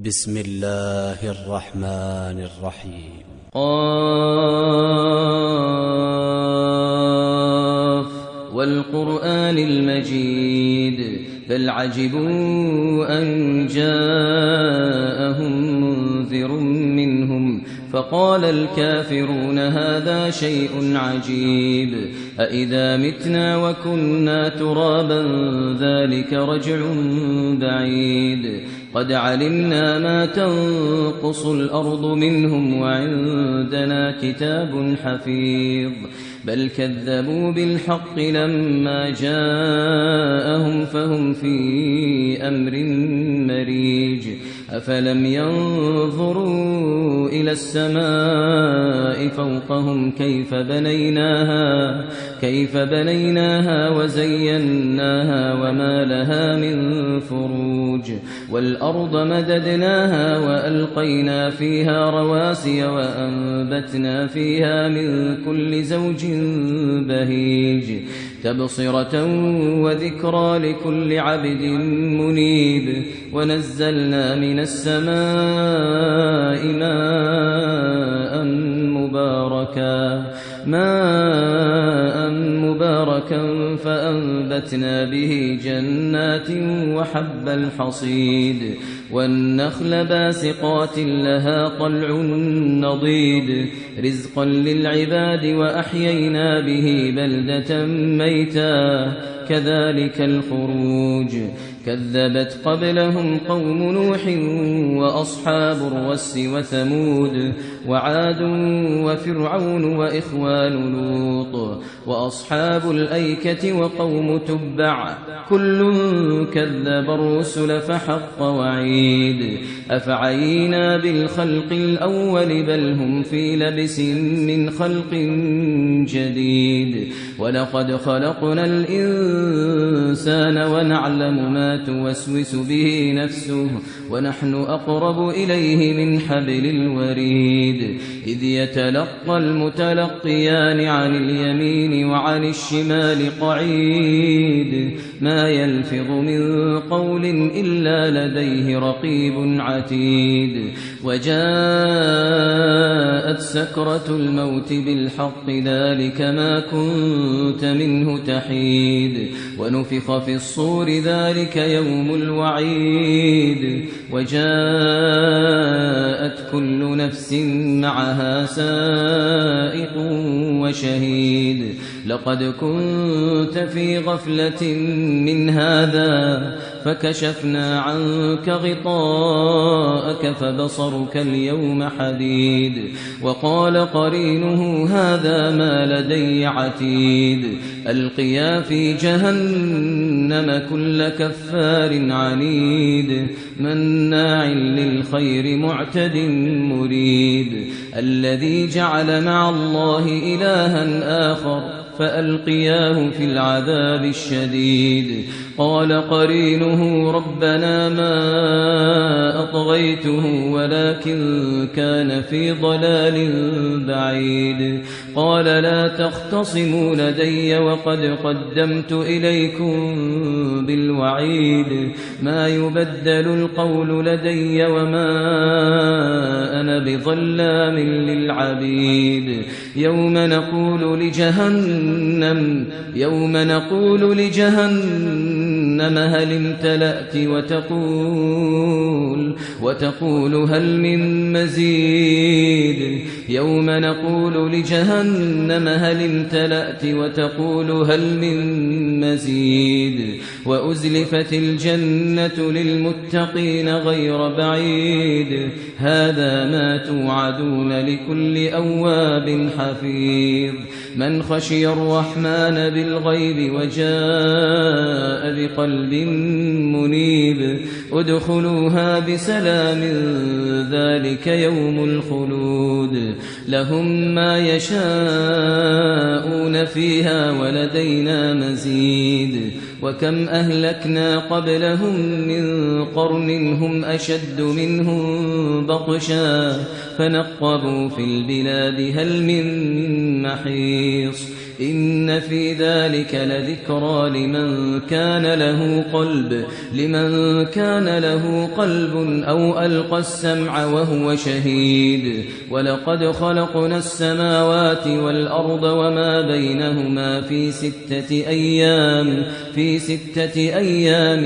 بسم الله الرحمن الرحيم. قاف والقرآن المجيد بل عجبوا أن جاءهم منذر منهم فقال الكافرون هذا شيء عجيب أإذا متنا وكنا ترابا ذلك رجع بعيد قد علمنا ما تنقص الأرض منهم وعندنا كتاب حفيظ بل كذبوا بالحق لما جاءهم فهم في أمر مريج أفلم ينظروا إلى السماء فوقهم كيف بنيناها وزيناها وما لها من فروج والأرض مددناها وألقينا فيها رواسي وأنبتنا فيها من كل زوج بهيج تبصرة وذكرى لكل عبد منيب ونزلنا من السماء ماء مباركا فأنبتنا به جنات وحب الحصيد والنخل باسقات لها طلع نضيد رزقا للعباد وأحيينا به بلدة ميتا كذلك الخروج كذبت قبلهم قوم نوح وأصحاب الرس وثمود وعاد وفرعون وإخوان لوط وأصحاب الأيكة وقوم تبع كل كذب الرسل فحق وعيد أفعينا بالخلق الأول بل هم في لبس من خلق جديد ولقد خلقنا الإنسان ونعلم ما توسوس به نفسه ونحن أقرب إليه من حبل الوريد إذ يتلقى المتلقيان عن اليمين وعن الشمال قعيد ما يلفظ من قول إلا لديه رقيب عتيد وجاءت سكرة الموت بالحق ذلك ما كنت منه تحيد ونفخ في الصور ذلك يوم الوعيد وجاءت كل نفس معها سائق وشهيد لقد كنت في غفلة من هذا فكشفنا عنك غطاءك فبصرك اليوم حديد وقال قرينه هذا ما لدي عتيد ألقيا في جهنم كل كفار عنيد مناع للخير معتد مريد الذي جعل مع الله إلها آخر فألقياه في العذاب الشديد قال قرينه ربنا ما أطغيته ولكن كان في ضلال بعيد قال لا تختصموا لدي وقد قدمت إليكم بالوعيد ما يبدل القول لدي وما أنا بظلام للعبيد يوم نقول لجهنم هل امتلأت وتقول هل من مزيد يوم نقول لجهنم هل امتلأت وتقول هل من مزيد وأزلفت الجنة للمتقين غير بعيد هذا ما توعدون لكل أواب حفيظ من خشي الرحمن بالغيب وجاء بقلب منيب ادخلوها بسلام ذلك يوم الخلود لهم ما يشاءون فيها ولدينا مزيد وكم أهلكنا قبلهم من قرن هم أشد منهم بطشا فنقبوا في البلاد هل من محيص إن في ذلك لذكرى لمن كان له قلب أو ألقى السمع وهو شهيد ولقد خلقنا السماوات والأرض وما بينهما في 6 أيام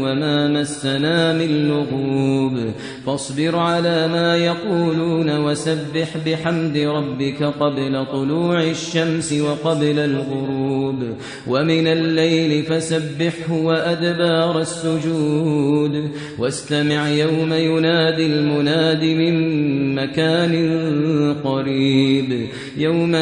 وما مسنا من لغوب فاصبر على ما يقولون وسبح بحمد ربك قبل طلوع الشمس وقبل الغروب ومن الليل فسبحه وأدبار السجود واستمع يوم ينادي المناد من مكان قريب يوم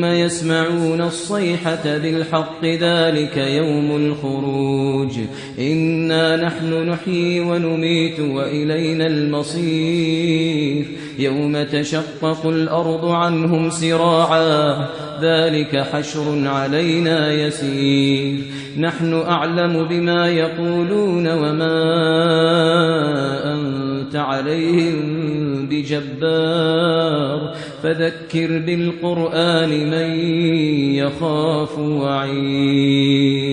يسمعون الصيحة بالحق ذلك يوم الخروج إنا نحن نحيي ونميت وإلينا المصير يوم تشقق الأرض عنهم سراعا ذلك حشر علينا يسير نحن أعلم بما يقولون وما أنت عليهم بجبار فذكر بالقرآن من يخاف وعيد